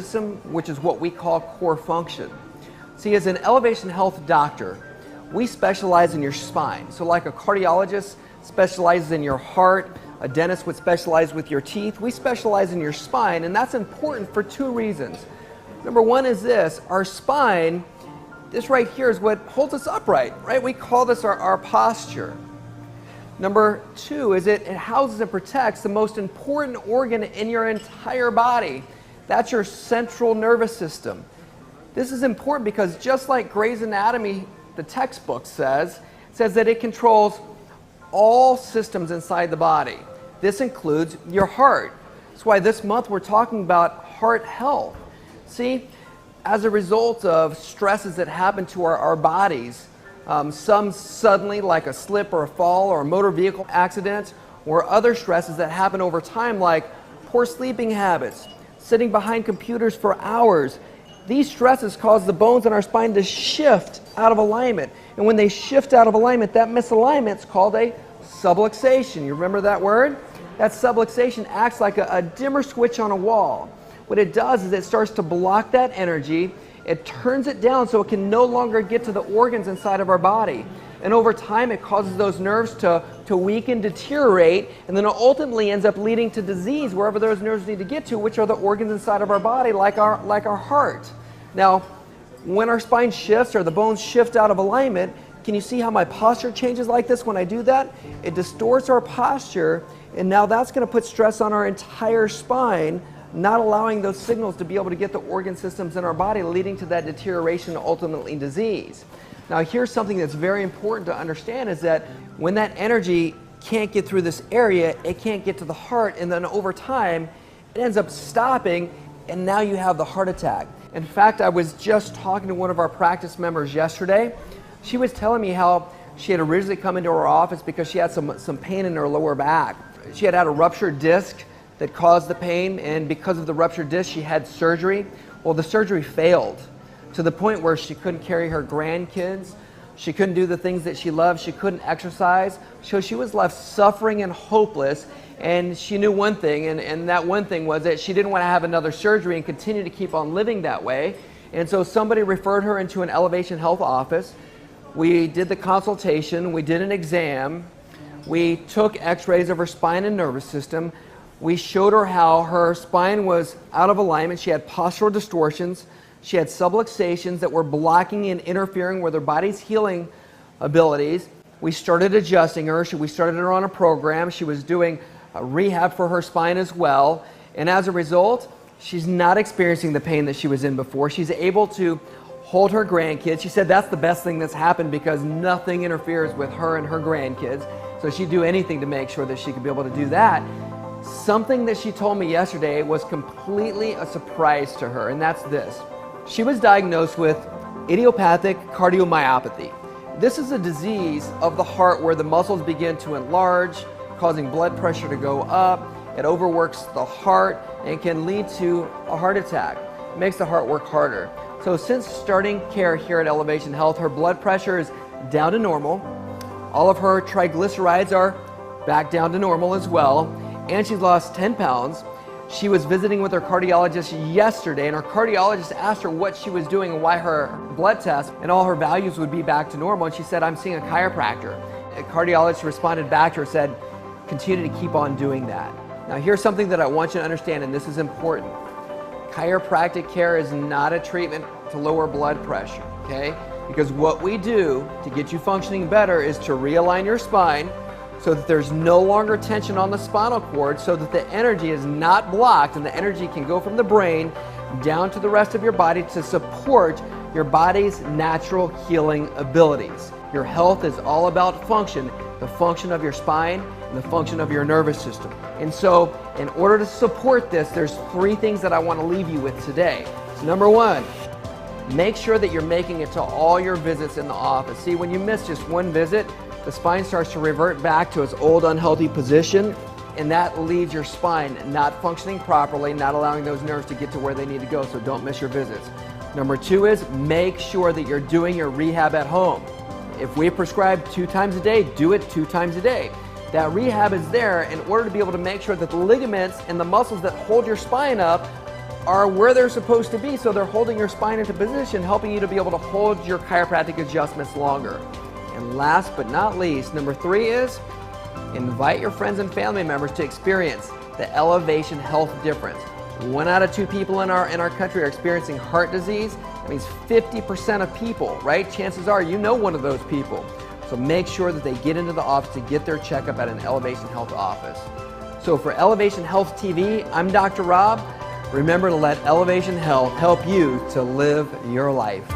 system, which is what we call core function. See, as an elevation health doctor, we specialize in your spine. So like a cardiologist specializes in your heart, a dentist would specialize with your teeth, we specialize in your spine, and that's important for two reasons. Number one is this: our spine, this right here is what holds us upright, right? We call this our posture. Number two is it houses and protects the most important organ in your entire body. That's your central nervous system. This is important because just like Grey's Anatomy, the textbook says that it controls all systems inside the body. This includes your heart. That's why this month we're talking about heart health. See, as a result of stresses that happen to our bodies, some suddenly, like a slip or a fall or a motor vehicle accident, or other stresses that happen over time like poor sleeping habits, sitting behind computers for hours. These stresses cause the bones in our spine to shift out of alignment. And when they shift out of alignment, that misalignment is called a subluxation. You remember that word? That subluxation acts like a dimmer switch on a wall. What it does is it starts to block that energy. It turns it down so it can no longer get to the organs inside of our body. And over time, it causes those nerves to weaken, deteriorate, and then it ultimately ends up leading to disease wherever those nerves need to get to, which are the organs inside of our body, like our heart. Now, when our spine shifts or the bones shift out of alignment, can you see how my posture changes like this when I do that? It distorts our posture, and now that's going to put stress on our entire spine, not allowing those signals to be able to get the organ systems in our body, leading to that deterioration and ultimately disease. Now here's something that's very important to understand is that when that energy can't get through this area, it can't get to the heart, and then over time it ends up stopping, and now you have the heart attack. In fact, I was just talking to one of our practice members yesterday. She was telling me how she had originally come into our office because she had some pain in her lower back. She had a ruptured disc that caused the pain, and because of the ruptured disc, she had surgery. Well, the surgery failed to the point where she couldn't carry her grandkids. She couldn't do the things that she loved. She couldn't exercise. So she was left suffering and hopeless. And she knew one thing, and that one thing was that she didn't want to have another surgery and continue to keep on living that way. And so somebody referred her into an Elevation Health office. We did the consultation. We did an exam. We took x-rays of her spine and nervous system. We showed her how her spine was out of alignment. She had postural distortions. She had subluxations that were blocking and interfering with her body's healing abilities. We started adjusting her. We started her on a program. She was doing a rehab for her spine as well. And as a result, she's not experiencing the pain that she was in before. She's able to hold her grandkids. She said that's the best thing that's happened because nothing interferes with her and her grandkids. So she'd do anything to make sure that she could be able to do that. Something that she told me yesterday was completely a surprise to her, and that's this. She was diagnosed with idiopathic cardiomyopathy. This is a disease of the heart where the muscles begin to enlarge, causing blood pressure to go up. It overworks the heart and can lead to a heart attack. It makes the heart work harder. So since starting care here at Elevation Health, her blood pressure is down to normal. All of her triglycerides are back down to normal as well. And she's lost 10 pounds. She was visiting with her cardiologist yesterday, and her cardiologist asked her what she was doing and why her blood test and all her values would be back to normal. And she said, I'm seeing a chiropractor. A cardiologist responded back to her, said, continue to keep on doing that. Now here's something that I want you to understand, and this is important. Chiropractic care is not a treatment to lower blood pressure, okay? Because what we do to get you functioning better is to realign your spine so that there's no longer tension on the spinal cord, so that the energy is not blocked and the energy can go from the brain down to the rest of your body to support your body's natural healing abilities. Your health is all about function, the function of your spine and the function of your nervous system. And so in order to support this, there's three things that I want to leave you with today. So number one, make sure that you're making it to all your visits in the office. See, when you miss just one visit, the spine starts to revert back to its old unhealthy position, and that leaves your spine not functioning properly, not allowing those nerves to get to where they need to go, so don't miss your visits. Number two is make sure that you're doing your rehab at home. If we prescribe 2 times a day, do it 2 times a day. That rehab is there in order to be able to make sure that the ligaments and the muscles that hold your spine up are where they're supposed to be, so they're holding your spine into position, helping you to be able to hold your chiropractic adjustments longer. And last but not least, number 3 is invite your friends and family members to experience the elevation health difference. 1 out of 2 people in our country are experiencing heart disease. That means 50% of people, right? Chances are you know one of those people. So make sure that they get into the office to get their checkup at an Elevation Health office. So for Elevation Health TV, I'm Dr. Rob. Remember to let Elevation Health help you to live your life.